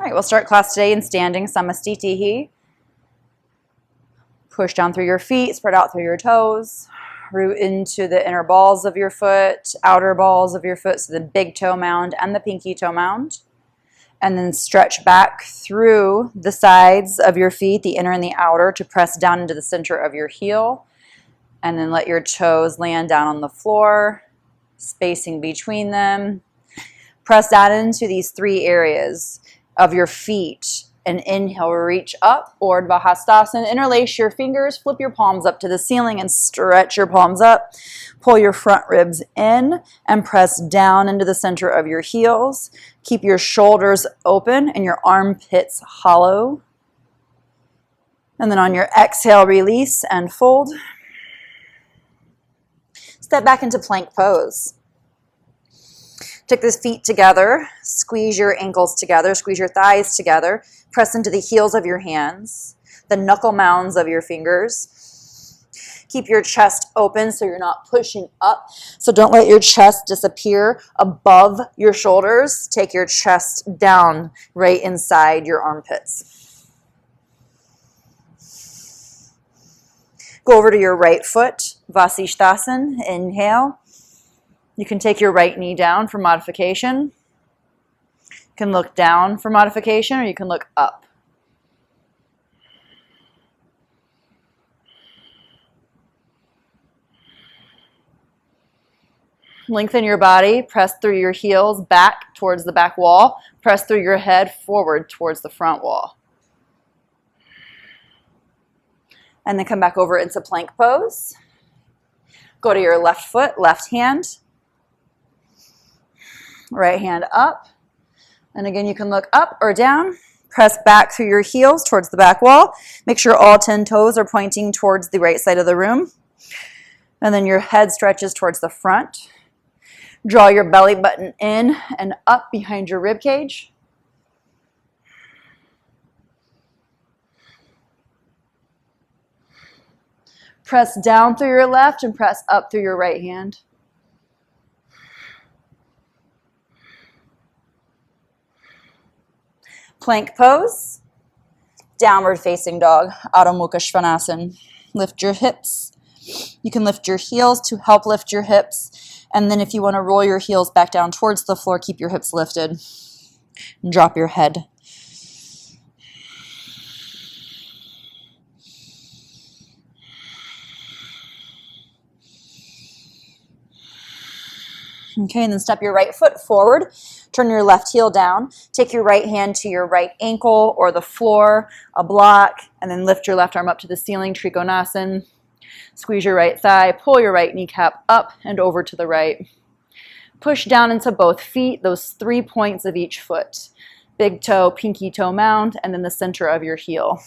All right, we'll start class today in standing samastitihi. Push down through your feet, spread out through your toes. Root into the inner balls of your foot, outer balls of your foot, so the big toe mound and the pinky toe mound. And then stretch back through the sides of your feet, the inner and the outer, to press down into the center of your heel. And then let your toes land down on the floor, spacing between them. Press down into these three areas of your feet. And inhale, reach up, Urdhva Hastasana. Interlace your fingers, flip your palms up to the ceiling and stretch your palms up. Pull your front ribs in and press down into the center of your heels. Keep your shoulders open and your armpits hollow. And then on your exhale, release and fold. Step back into plank pose. Take the feet together, squeeze your ankles together, squeeze your thighs together, press into the heels of your hands, the knuckle mounds of your fingers. Keep your chest open so you're not pushing up. So don't let your chest disappear above your shoulders. Take your chest down right inside your armpits. Go over to your right foot, Vasishthasana, inhale. You can take your right knee down for modification. You can look down for modification, or you can look up. Lengthen your body, press through your heels back towards the back wall, press through your head forward towards the front wall. And then come back over into plank pose. Go to your left foot, left hand. Right hand up. And again, you can look up or down. Press back through your heels towards the back wall. Make sure all 10 toes are pointing towards the right side of the room. And then your head stretches towards the front. Draw your belly button in and up behind your rib cage. Press down through your left and press up through your right hand. Plank pose, downward facing dog, Adho Mukha Svanasana. Lift your hips. You can lift your heels to help lift your hips. And then if you want to roll your heels back down towards the floor, keep your hips lifted. And drop your head. Okay, and then step your right foot forward. Turn your left heel down. Take your right hand to your right ankle or the floor, a block, and then lift your left arm up to the ceiling, Trikonasana. Squeeze your right thigh, pull your right kneecap up and over to the right. Push down into both feet, those 3 points of each foot. Big toe, pinky toe mound, and then the center of your heel.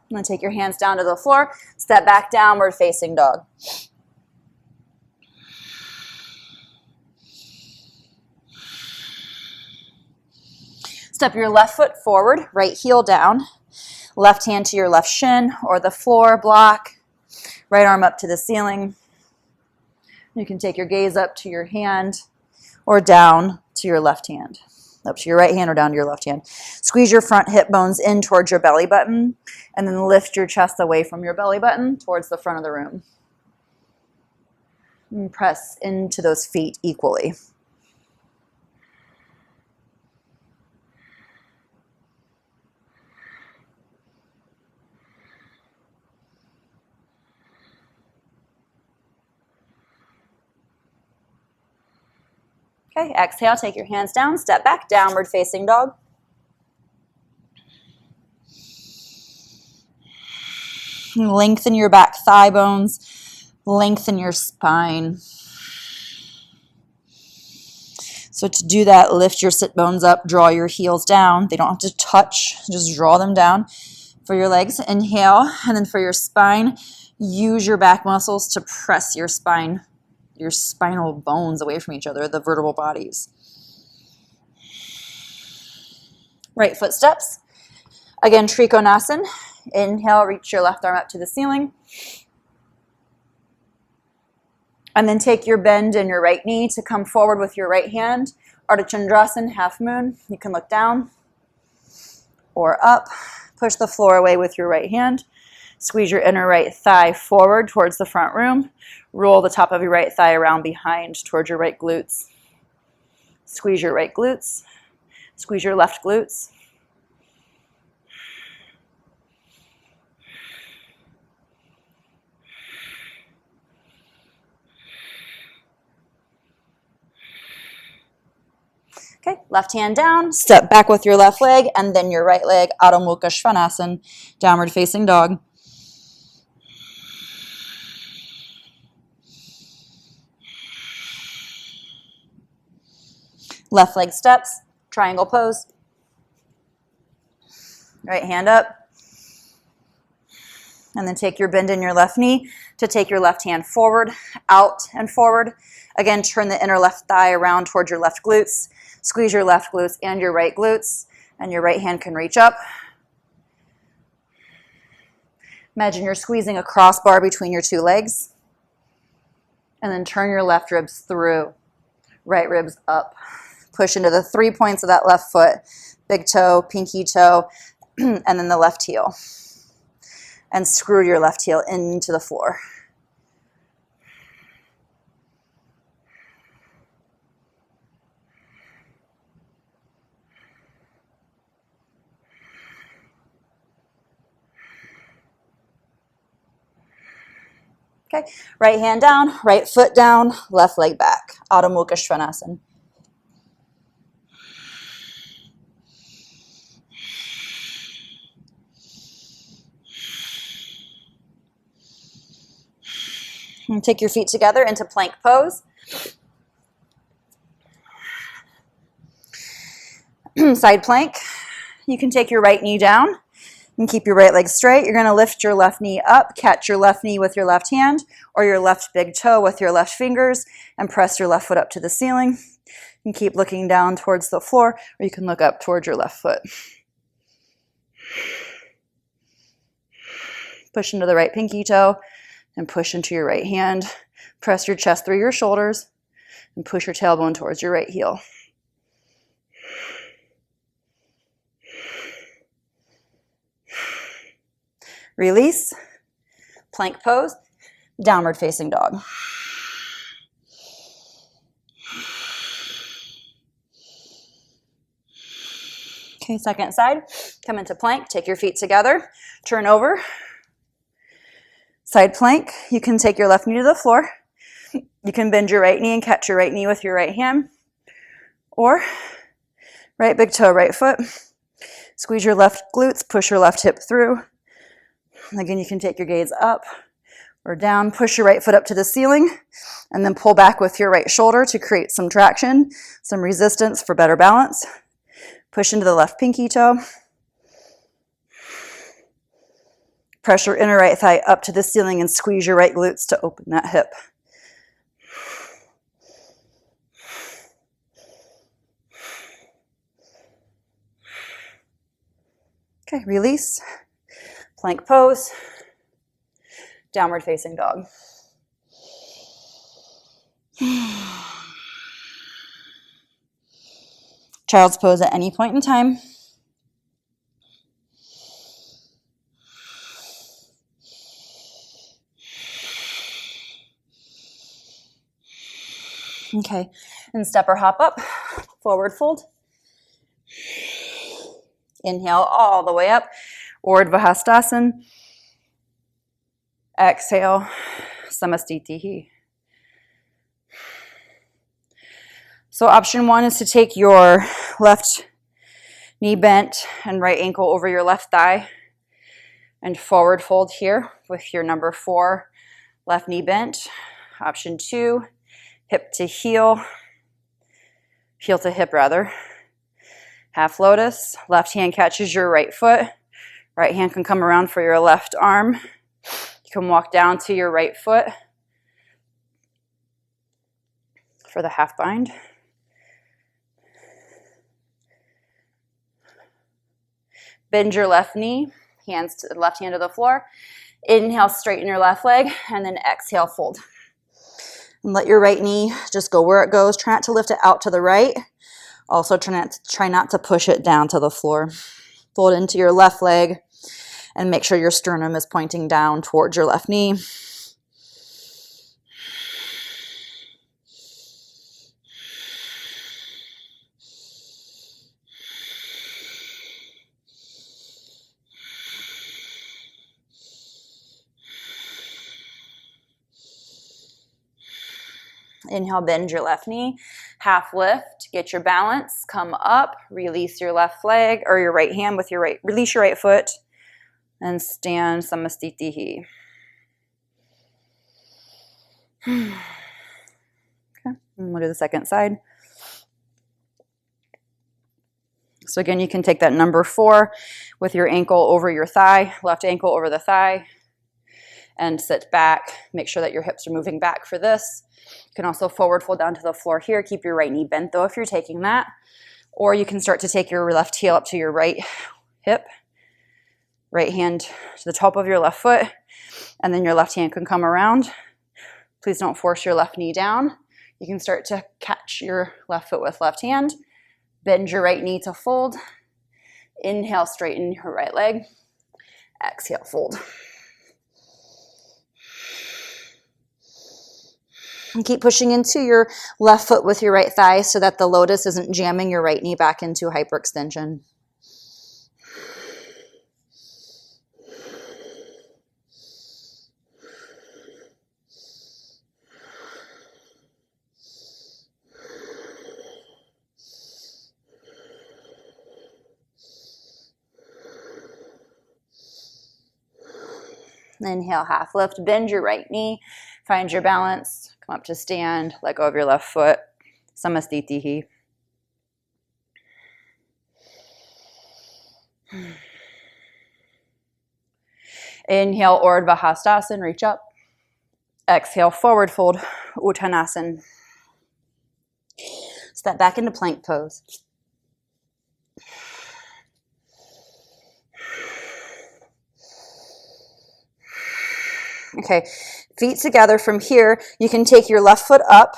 And then take your hands down to the floor. Step back, downward facing dog. Step your left foot forward, right heel down. Left hand to your left shin or the floor block. Right arm up to the ceiling. You can take your gaze up to your hand or down to your left hand. Up to your right hand or down to your left hand. Squeeze your front hip bones in towards your belly button and then lift your chest away from your belly button towards the front of the room. And press into those feet equally. Okay, exhale, take your hands down, step back, downward facing dog. Lengthen your back thigh bones, lengthen your spine. So to do that, lift your sit bones up, draw your heels down. They don't have to touch, just draw them down. For your legs, inhale, and then for your spine, use your back muscles to press your spine, your spinal bones away from each other, the vertebral bodies. Right foot steps. Again, Trikonasana. Inhale, reach your left arm up to the ceiling. And then take your bend in your right knee to come forward with your right hand. Ardha Chandrasana, half moon. You can look down or up. Push the floor away with your right hand. Squeeze your inner right thigh forward towards the front room. Roll the top of your right thigh around behind towards your right glutes. Squeeze your right glutes. Squeeze your left glutes. Okay, left hand down, step back with your left leg, and then your right leg, Adho Mukha Svanasana, downward facing dog. Left leg steps, triangle pose. Right hand up. And then take your bend in your left knee to take your left hand forward, out and forward. Again, turn the inner left thigh around towards your left glutes. Squeeze your left glutes and your right glutes, and your right hand can reach up. Imagine you're squeezing a crossbar between your two legs. And then turn your left ribs through, right ribs up. Push into the 3 points of that left foot, big toe, pinky toe, and then the left heel. And screw your left heel into the floor. Okay, right hand down, right foot down, left leg back. Adho Mukha Svanasana. And take your feet together into plank pose. Side plank. You can take your right knee down and keep your right leg straight. You're going to lift your left knee up, catch your left knee with your left hand or your left big toe with your left fingers, and press your left foot up to the ceiling. You can keep looking down towards the floor, or you can look up towards your left foot. Push into the right pinky toe and push into your right hand. Press your chest through your shoulders and push your tailbone towards your right heel. Release, plank pose, downward facing dog. Okay, second side, come into plank, take your feet together, turn over. Side plank, you can take your left knee to the floor. You can bend your right knee and catch your right knee with your right hand. Or right big toe, right foot. Squeeze your left glutes, push your left hip through. Again, you can take your gaze up or down, push your right foot up to the ceiling, and then pull back with your right shoulder to create some traction, some resistance for better balance. Push into the left pinky toe. Press your inner right thigh up to the ceiling and squeeze your right glutes to open that hip. Okay, release. Plank pose. Downward facing dog. Child's pose at any point in time. Okay, and step or hop up, forward fold. Inhale all the way up, Urdhva Hastasana. Exhale, Samastitihi. So option one is to take your left knee bent and right ankle over your left thigh and forward fold here with your number 4 left knee bent. Option 2, hip to heel, heel to hip rather. Half lotus, left hand catches your right foot. Right hand can come around for your left arm. You can walk down to your right foot for the half bind. Bend your left knee, hands to the left hand to the floor. Inhale, straighten your left leg, and then exhale, fold. And let your right knee just go where it goes. Try not to lift it out to the right. Also try not to push it down to the floor. Fold into your left leg and make sure your sternum is pointing down towards your left knee. Inhale, bend your left knee, half lift, get your balance, come up, release your left leg or your right hand with your right, release your right foot, and stand samastitihi. Okay, and we'll do the second side. So again, you can take that number 4 with your ankle over your thigh, left ankle over the thigh, and sit back. Make sure that your hips are moving back for this. You can also forward fold down to the floor here. Keep your right knee bent though if you're taking that. Or you can start to take your left heel up to your right hip, right hand to the top of your left foot, and then your left hand can come around. Please don't force your left knee down. You can start to catch your left foot with left hand. Bend your right knee to fold. Inhale, straighten your right leg. Exhale, fold. And keep pushing into your left foot with your right thigh so that the lotus isn't jamming your right knee back into hyperextension. Inhale, half lift, bend your right knee, find your balance, come up to stand, let go of your left foot, samastitihi. Inhale, Urdhva Hastasana, reach up. Exhale, forward fold, Uttanasana. Step back into plank pose. Okay, feet together from here. You can take your left foot up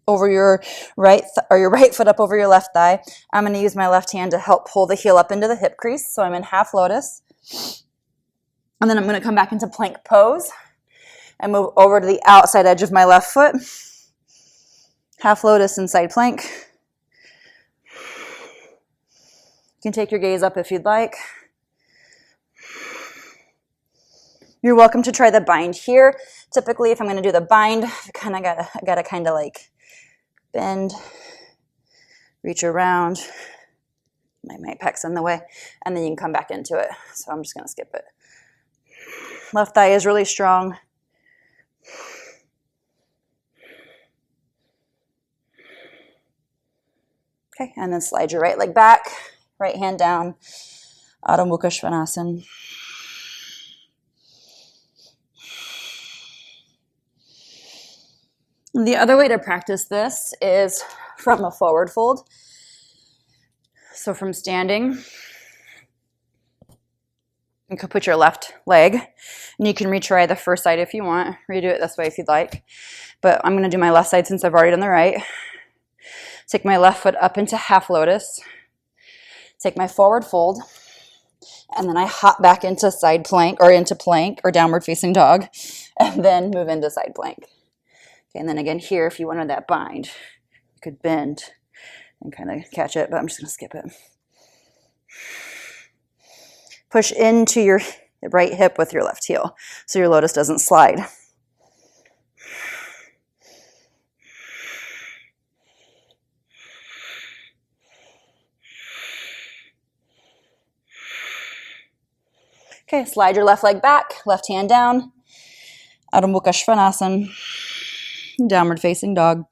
over your right, or your right foot up over your left thigh. I'm going to use my left hand to help pull the heel up into the hip crease. So I'm in half lotus. And then I'm going to come back into plank pose and move over to the outside edge of my left foot. Half lotus and side plank. You can take your gaze up if you'd like. You're welcome to try the bind here. Typically, if I'm going to do the bind, I gotta kind of like bend, reach around. My pec's in the way, and then you can come back into it. So I'm just going to skip it. Left thigh is really strong. Okay, and then slide your right leg back, right hand down, Adho Mukha Svanasana. The other way to practice this is from a forward fold. So from standing, you can put your left leg, and you can retry the first side if you want. Redo it this way if you'd like. But I'm going to do my left side since I've already done the right. Take my left foot up into half lotus. Take my forward fold. And then I hop back into side plank or into plank or downward facing dog. And then move into side plank. Okay, and then again here, if you wanted that bind, you could bend and kind of catch it, but I'm just going to skip it. Push into your right hip with your left heel so your lotus doesn't slide. Okay, slide your left leg back, left hand down, Adho Mukha Svanasana, downward facing dog.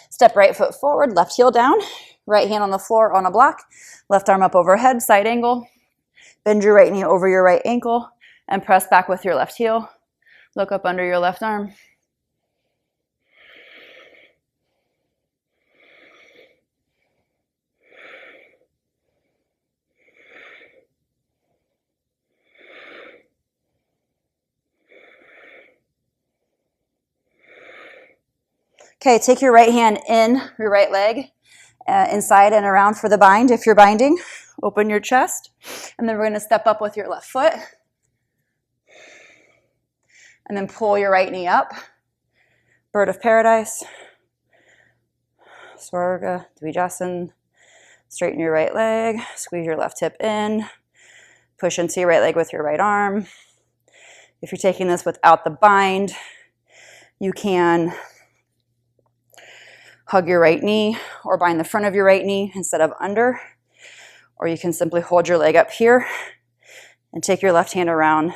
Step right foot forward, left heel down, right hand on the floor on a block, left arm up overhead, side angle. Bend your right knee over your right ankle And press back with your left heel. Look up under your left arm. Okay, take your right hand in your right leg, inside and around for the bind. If you're binding, open your chest. And then we're going to step up with your left foot. And then pull your right knee up. Bird of Paradise. Swarga, Dvijasana. Straighten your right leg. Squeeze your left hip in. Push into your right leg with your right arm. If you're taking this without the bind, you can hug your right knee or bind the front of your right knee instead of under. Or you can simply hold your leg up here and take your left hand around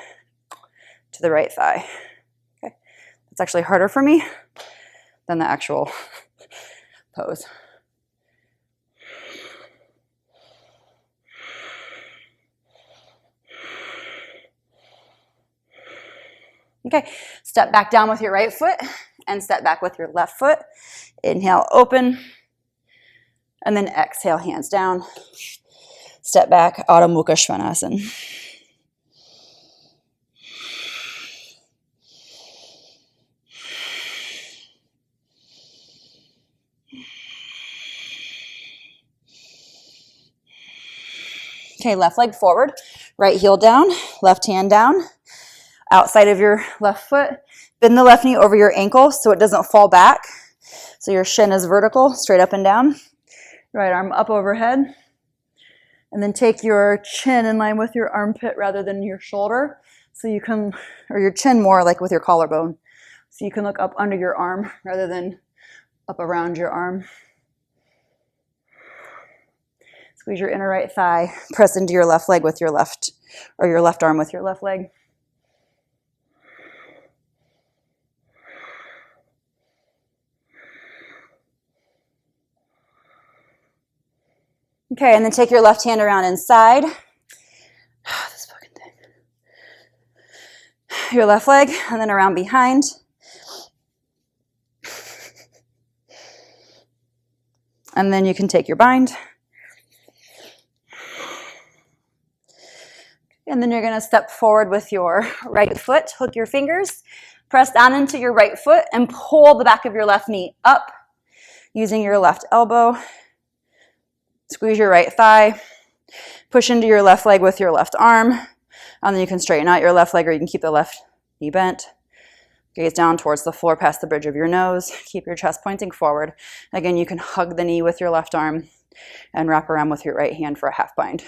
to the right thigh. Okay, it's actually harder for me than the actual pose. Okay, step back down with your right foot and step back with your left foot. Inhale, open, and then exhale, hands down. Step back, Adho Mukha Svanasana. Okay, left leg forward, right heel down, left hand down, outside of your left foot. Bend the left knee over your ankle so it doesn't fall back. So your shin is vertical, straight up and down. Right arm up overhead. And then take your chin in line with your armpit rather than your shoulder. So you can, or your chin more like with your collarbone. So you can look up under your arm rather than up around your arm. Squeeze your inner right thigh. Press into your left leg with your left, or your left arm with your left leg. Okay, and then take your left hand around inside. This fucking thing. Your left leg, and then around behind. And then you can take your bind. And then you're going to step forward with your right foot. Hook your fingers. Press down into your right foot and pull the back of your left knee up using your left elbow. Squeeze your right thigh. Push into your left leg with your left arm. And then you can straighten out your left leg, or you can keep the left knee bent. Gaze down towards the floor past the bridge of your nose. Keep your chest pointing forward. Again, you can hug the knee with your left arm and wrap around with your right hand for a half bind.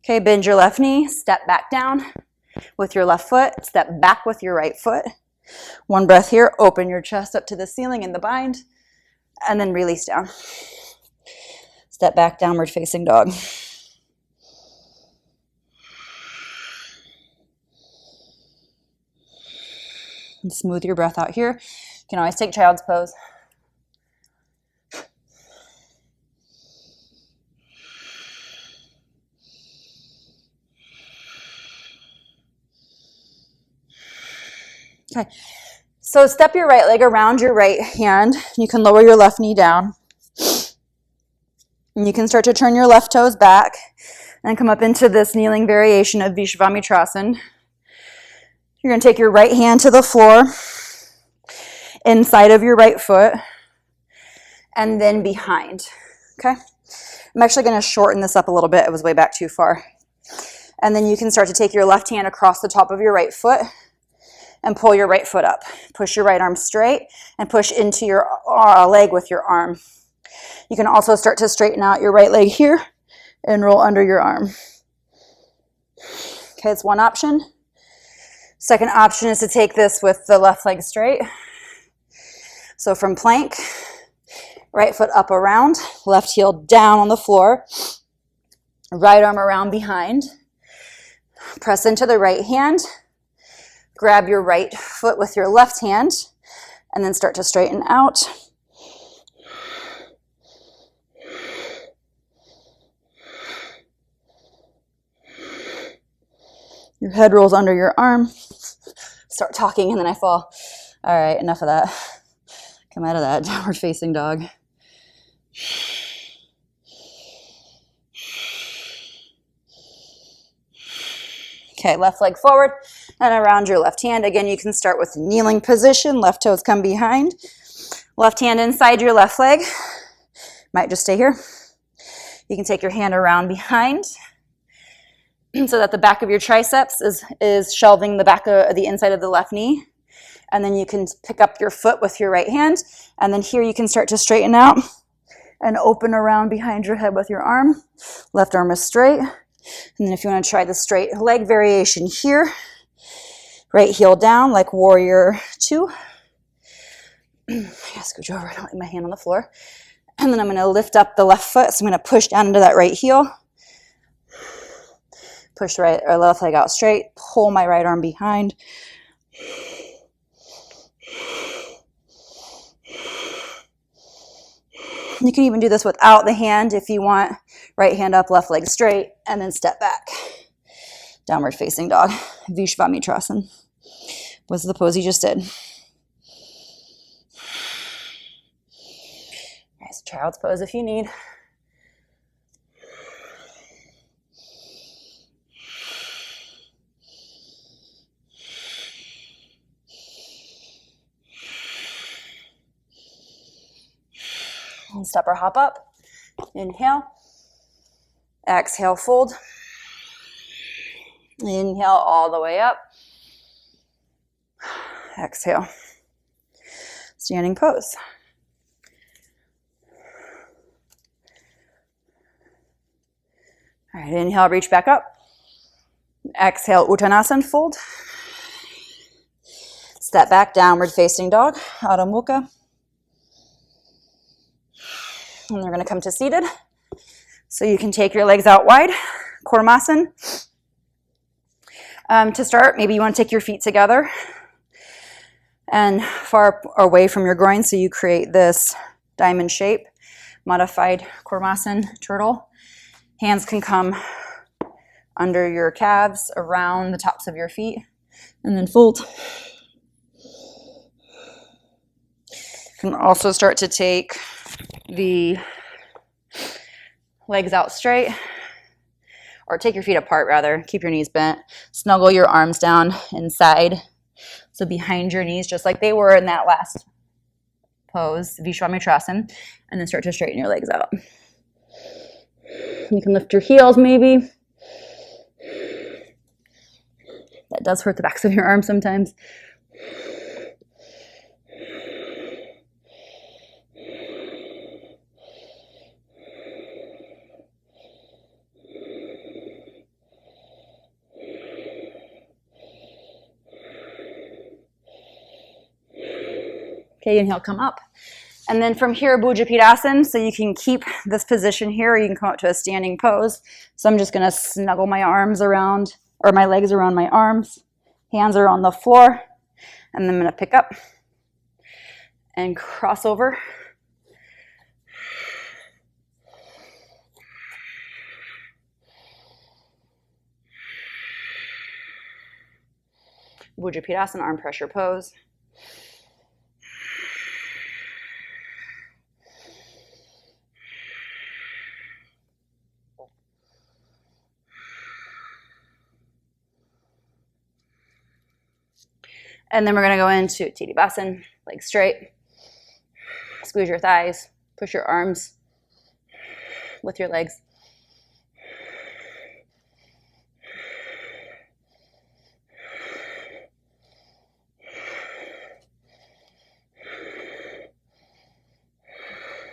Okay, bend your left knee, step back down with your left foot, step back with your right foot. One breath here, open your chest up to the ceiling in the bind, and then release down. Step back, downward facing dog. And smooth your breath out here. You can always take child's pose. Okay, so step your right leg around your right hand. You can lower your left knee down. And you can start to turn your left toes back and come up into this kneeling variation of Vishvamitrasana. You're going to take your right hand to the floor, inside of your right foot, and then behind. Okay, I'm actually going to shorten this up a little bit. It was way back too far. And then you can start to take your left hand across the top of your right foot and pull your right foot up. Push your right arm straight and push into your leg with your arm. You can also start to straighten out your right leg here and roll under your arm. Okay, it's one option. Second option is to take this with the left leg straight. So from plank, right foot up around, left heel down on the floor, right arm around behind. Press into the right hand. grab your right foot with your left hand and then start to straighten out. Your head rolls under your arm. Start talking and then I fall. All right, enough of that. Come out of that downward facing dog. Okay, left leg forward and around your left hand. Again, you can start with kneeling position. Left toes come behind. Left hand inside your left leg. Might just stay here. You can take your hand around behind so that the back of your triceps is shelving the back of the inside of the left knee. And then you can pick up your foot with your right hand. And then here you can start to straighten out and open around behind your head with your arm. Left arm is straight. And then if you want to try the straight leg variation here, right heel down like warrior 2. Scooch over, I don't leave my hand on the floor. And then I'm going to lift up the left foot. So I'm going to push down into that right heel. Push the right or left leg out straight. Pull my right arm behind. You can even do this without the hand if you want. Right hand up, left leg straight, and then step back. Downward facing dog. Vishvamitrasana was the pose you just did. All right, so child's pose if you need. And step or hop up. Inhale. Exhale, fold. Inhale all the way up. Exhale. Standing pose. All right, inhale, reach back up. Exhale, Uttanasana, fold. Step back, downward facing dog, Adho Mukha. And they're going to come to seated. So you can take your legs out wide, Kurmasana. To start, maybe you want to take your feet together and far away from your groin so you create this diamond shape, modified Kurmasana turtle. Hands can come under your calves, around the tops of your feet, and then fold. You can also start to take the legs out straight, or take your feet apart rather. Keep your knees bent. Snuggle your arms down inside, so behind your knees, just like they were in that last pose, Vishvamitrasana, and then start to straighten your legs out. You can lift your heels maybe. That does hurt the backs of your arms sometimes. Okay, inhale, come up. And then from here, Bhujapidasana, so you can keep this position here, or you can come up to a standing pose. So I'm just gonna snuggle my arms around, or my legs around my arms. Hands are on the floor. And then I'm gonna pick up and cross over. Bhujapidasana, arm pressure pose. And then we're going to go into Tadasana, legs straight. Squeeze your thighs, push your arms with your legs.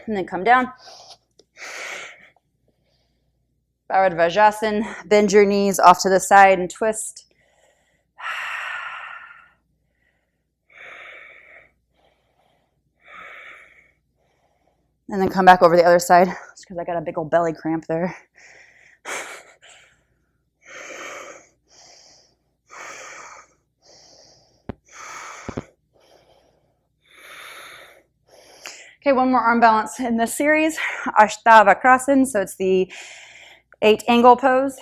And then come down. Bharadvajasana, bend your knees off to the side and twist. And then come back over the other side, just because I got a big old belly cramp there. Okay, one more arm balance in this series, Ashtavakrasan, so it's the 8 angle pose.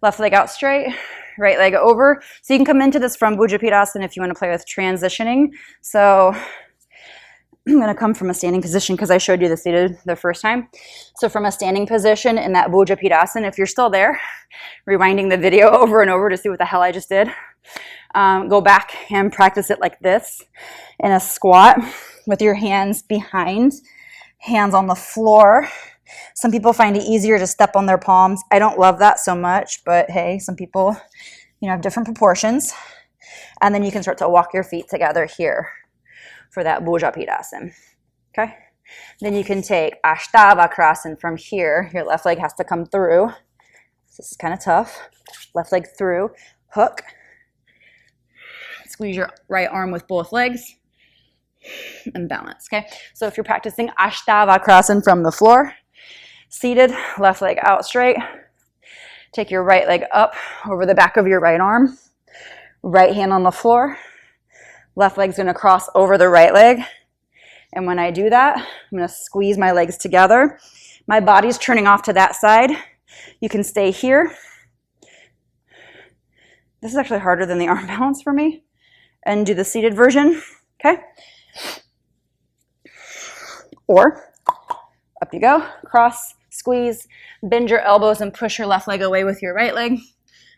Left leg out straight, right leg over. So you can come into this from Bhujapirasana if you want to play with transitioning. So I'm going to come from a standing position because I showed you the seated the first time. So from a standing position in that Bhujapirasana, if you're still there, rewinding the video over and over to see what the hell I just did, go back and practice it like this in a squat with your hands behind, hands on the floor. Some people find it easier to step on their palms. I don't love that so much, but hey, some people, have different proportions. And then you can start to walk your feet together here for that Bhujapirasana. Okay? Then you can take Ashtavakrasan from here. Your left leg has to come through. This is kind of tough. Left leg through, hook. Squeeze your right arm with both legs and balance. Okay? So if you're practicing Ashtavakrasan from the floor, seated, left leg out straight. Take your right leg up over the back of your right arm. Right hand on the floor. Left leg's going to cross over the right leg. And when I do that, I'm going to squeeze my legs together. My body's turning off to that side. You can stay here. This is actually harder than the arm balance for me. And do the seated version. Okay? Or, up you go. Cross, squeeze, bend your elbows and push your left leg away with your right leg.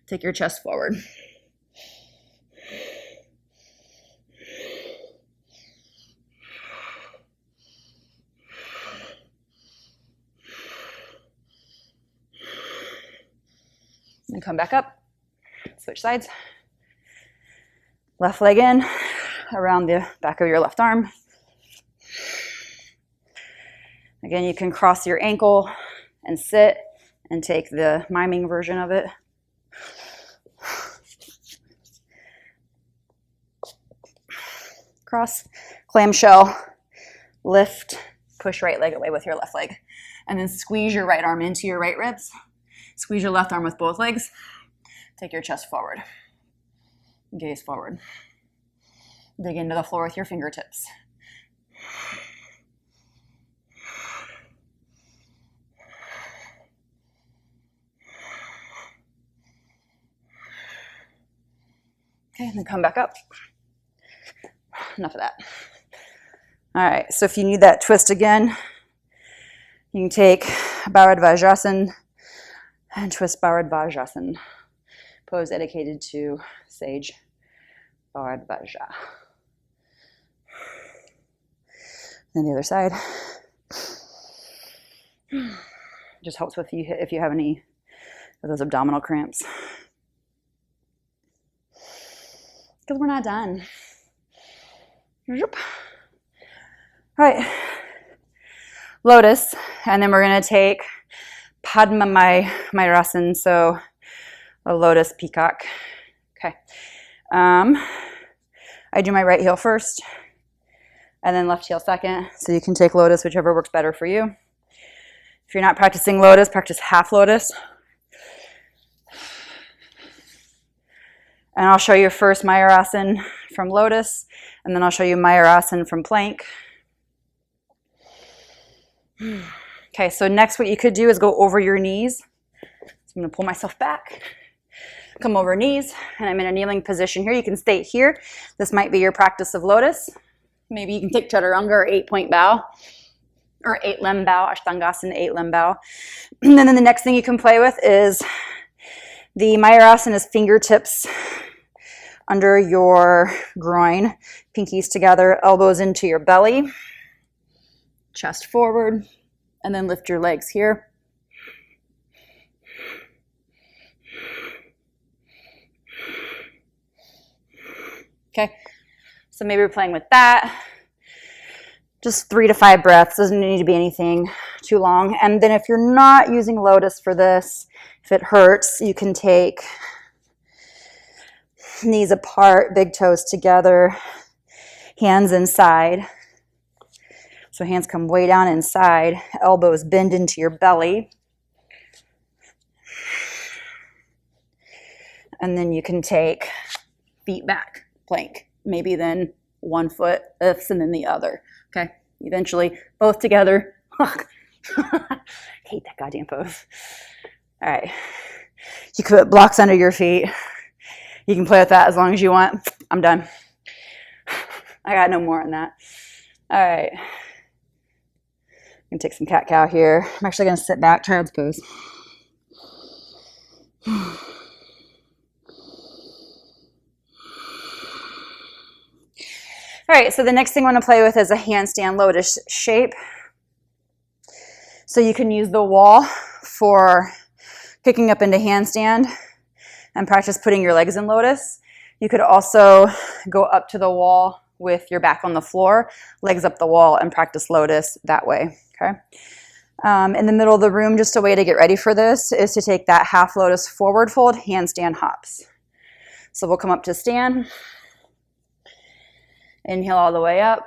Take your chest forward. And come back up. Switch sides. Left leg in, around the back of your left arm. Again, you can cross your ankle and sit and take the miming version of it. Cross, clamshell, lift, push right leg away with your left leg. And then squeeze your right arm into your right ribs. Squeeze your left arm with both legs. Take your chest forward. Gaze forward. Dig into the floor with your fingertips. Okay, and then come back up. Enough of that. All right, so if you need that twist again, you can take Bharadvajasana and twist Bharadvajasana. Pose dedicated to Sage Bharadvaja. Then the other side. Just helps with if you have any of those abdominal cramps. Because we're not done. All right. Lotus. And then we're going to take Padma Mayurasana. So a lotus peacock. Okay. I do my right heel first and then left heel second. So you can take lotus, whichever works better for you. If you're not practicing lotus, practice half lotus. And I'll show you first Mayurasana from lotus, and then I'll show you Mayurasana from plank. Okay, so next what you could do is go over your knees. So I'm going to pull myself back. Come over knees, and I'm in a kneeling position here. You can stay here. This might be your practice of lotus. Maybe you can take chaturanga or 8-point bow, or 8-limb bow, Ashtangasana 8-limb bow. And then the next thing you can play with is the Mayurasana is fingertips under your groin, pinkies together, elbows into your belly, chest forward, and then lift your legs here. Okay, so maybe we're playing with that. Just 3 to 5 breaths, doesn't need to be anything too long. And then if you're not using lotus for this, if it hurts, you can take knees apart, big toes together, hands inside. So hands come way down inside, elbows bend into your belly. And then you can take feet back, plank. Maybe then one foot lifts and then the other. Okay, eventually both together. Hate that goddamn pose. All right, you can put blocks under your feet. You can play with that as long as you want. I'm done. I got no more on that. All right, I'm gonna take some cat-cow here. I'm actually gonna sit back, child's pose. All right, so the next thing I want to play with is a handstand lotus shape. So you can use the wall for kicking up into handstand and practice putting your legs in lotus. You could also go up to the wall with your back on the floor, legs up the wall, and practice lotus that way, okay? In the middle of the room, just a way to get ready for this is to take that half lotus forward fold, handstand hops. So we'll come up to stand. Inhale all the way up.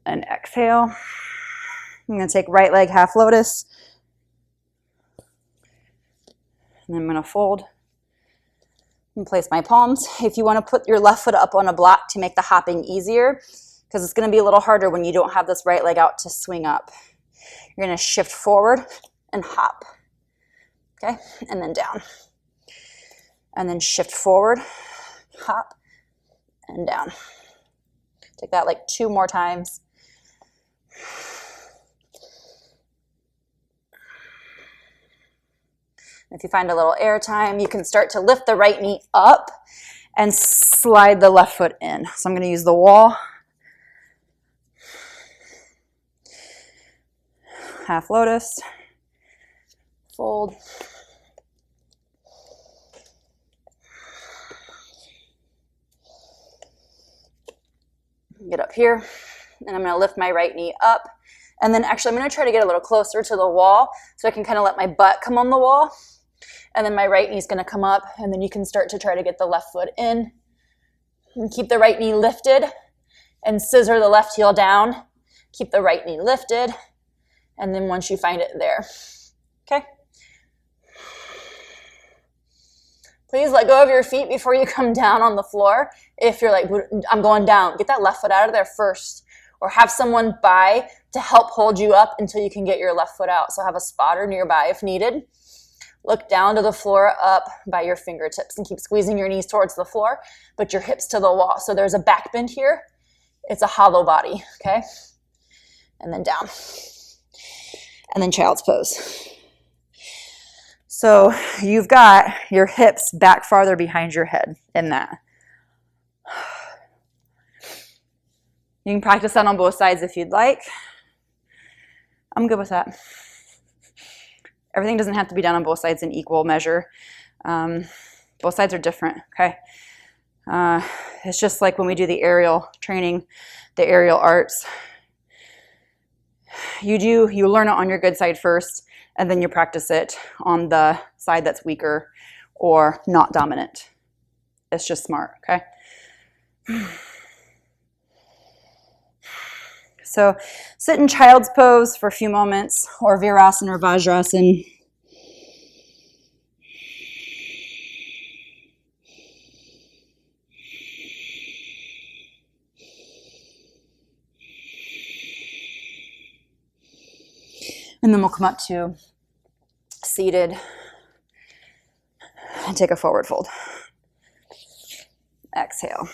And exhale. I'm going to take right leg half lotus. And I'm going to fold and place my palms. If you want to put your left foot up on a block to make the hopping easier, because it's going to be a little harder when you don't have this right leg out to swing up. You're going to shift forward and hop. Okay? And then down. And then shift forward, hop, and down. Take that like 2 more times. If you find a little air time, you can start to lift the right knee up and slide the left foot in. So I'm going to use the wall. Half lotus. Fold. Get up here, and I'm going to lift my right knee up. And then actually I'm going to try to get a little closer to the wall so I can kind of let my butt come on the wall. And then my right knee is going to come up, and then you can start to try to get the left foot in. And keep the right knee lifted and scissor the left heel down. Keep the right knee lifted, and then once you find it there. Okay? Please let go of your feet before you come down on the floor. If you're like, I'm going down, get that left foot out of there first. Or have someone by to help hold you up until you can get your left foot out. So have a spotter nearby if needed. Look down to the floor, up by your fingertips, and keep squeezing your knees towards the floor, but your hips to the wall. So there's a back bend here. It's a hollow body, okay? And then down. And then child's pose. So you've got your hips back farther behind your head in that. You can practice that on both sides if you'd like. I'm good with that. Everything doesn't have to be done on both sides in equal measure. Both sides are different, okay? It's just like when we do the aerial training, the aerial arts. You learn it on your good side first, and then you practice it on the side that's weaker or not dominant. It's just smart, okay? So sit in child's pose for a few moments, or virasana or vajrasana. And then we'll come up to seated and take a forward fold. Exhale.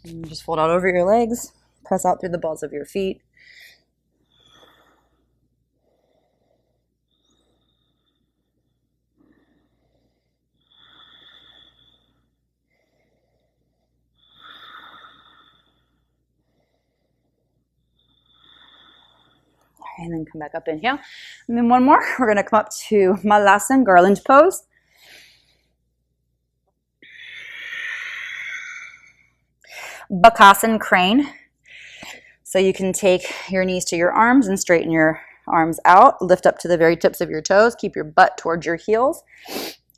And just fold out over your legs. Press out through the balls of your feet. And then come back up, inhale. And then one more. We're going to come up to Malasana, garland pose. Bakasana, crane. So you can take your knees to your arms and straighten your arms out. Lift up to the very tips of your toes. Keep your butt towards your heels.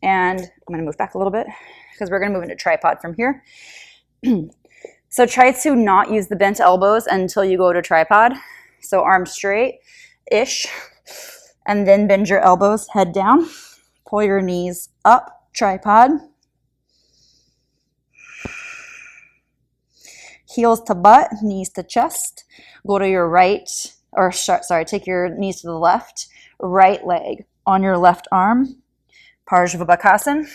And I'm going to move back a little bit because we're going to move into tripod from here. So try to not use the bent elbows until you go to tripod. So arms straight-ish, and then bend your elbows, head down. Pull your knees up, tripod. Heels to butt, knees to chest. Go to your right, or sorry, take your knees to the left. Right leg on your left arm. Parshvabhakasana.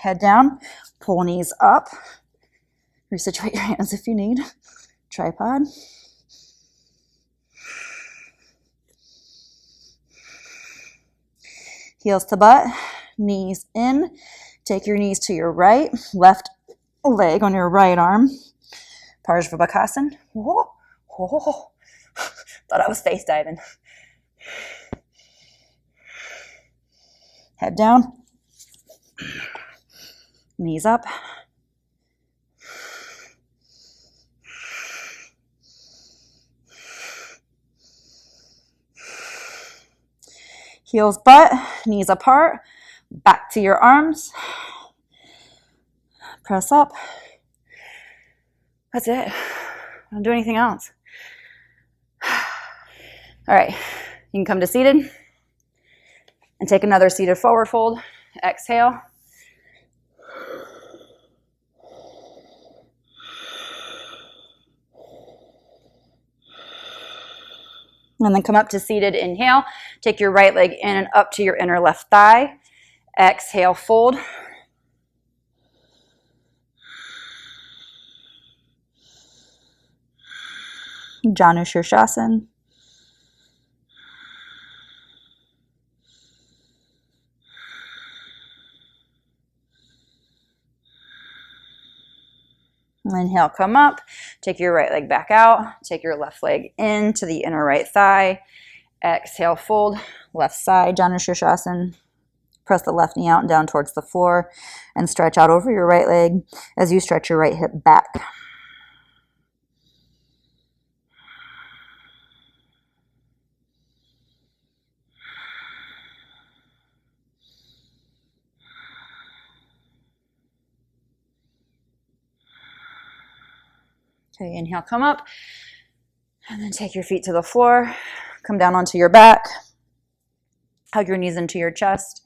Head down, pull knees up. Resituate your hands if you need. Tripod. Heels to butt, knees in. Take your knees to your right, left leg on your right arm. Parshvabhakasana. Whoa, whoa. Thought I was face diving. Head down. Knees up. Heels butt, knees apart, back to your arms. Press up. That's it. Don't do anything else. All right, you can come to seated and take another seated forward fold. Exhale. And then come up to seated, inhale. Take your right leg in and up to your inner left thigh. Exhale, fold. Janu Shirshasana. Inhale, come up. Take your right leg back out. Take your left leg into the inner right thigh. Exhale, fold. Left side, Janu Shirshasana. Press the left knee out and down towards the floor and stretch out over your right leg as you stretch your right hip back. Okay, inhale, come up, and then take your feet to the floor. Come down onto your back. Hug your knees into your chest.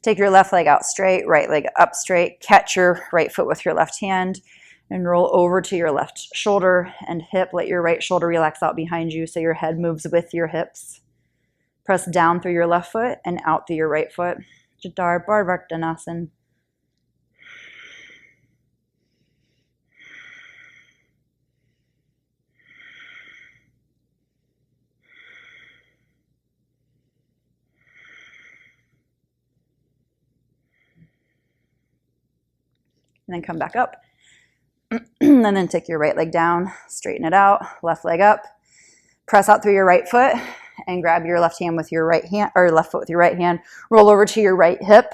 Take your left leg out straight, right leg up straight. Catch your right foot with your left hand and roll over to your left shoulder and hip. Let your right shoulder relax out behind you so your head moves with your hips. Press down through your left foot and out through your right foot. Jadar Bharvartanasana. And then come back up. And then take your right leg down, straighten it out, left leg up. Press out through your right foot and grab your left hand with your right hand, or left foot with your right hand. Roll over to your right hip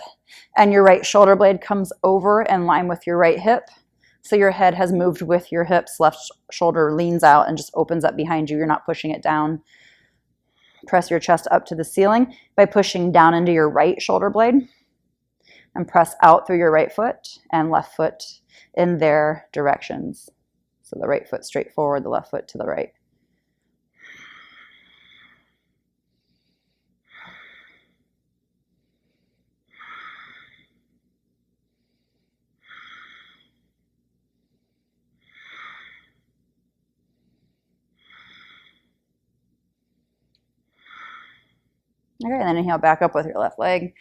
and your right shoulder blade comes over in line with your right hip. So your head has moved with your hips, left shoulder leans out and just opens up behind you. You're not pushing it down. Press your chest up to the ceiling by pushing down into your right shoulder blade. And press out through your right foot and left foot in their directions. So the right foot straight forward, the left foot to the right. Okay, and then inhale back up with your left leg.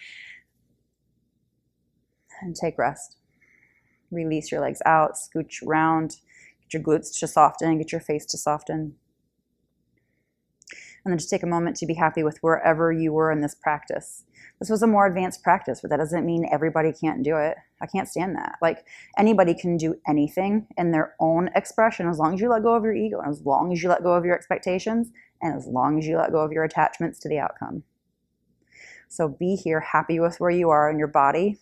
And take rest. Release your legs out, scooch around, get your glutes to soften, get your face to soften. And then just take a moment to be happy with wherever you were in this practice. This was a more advanced practice, but that doesn't mean everybody can't do it. I can't stand that. Like, anybody can do anything in their own expression as long as you let go of your ego, and as long as you let go of your expectations, and as long as you let go of your attachments to the outcome. So be here, happy with where you are in your body,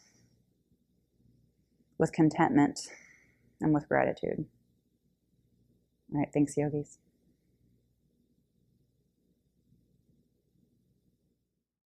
with contentment and with gratitude. All right, thanks, yogis.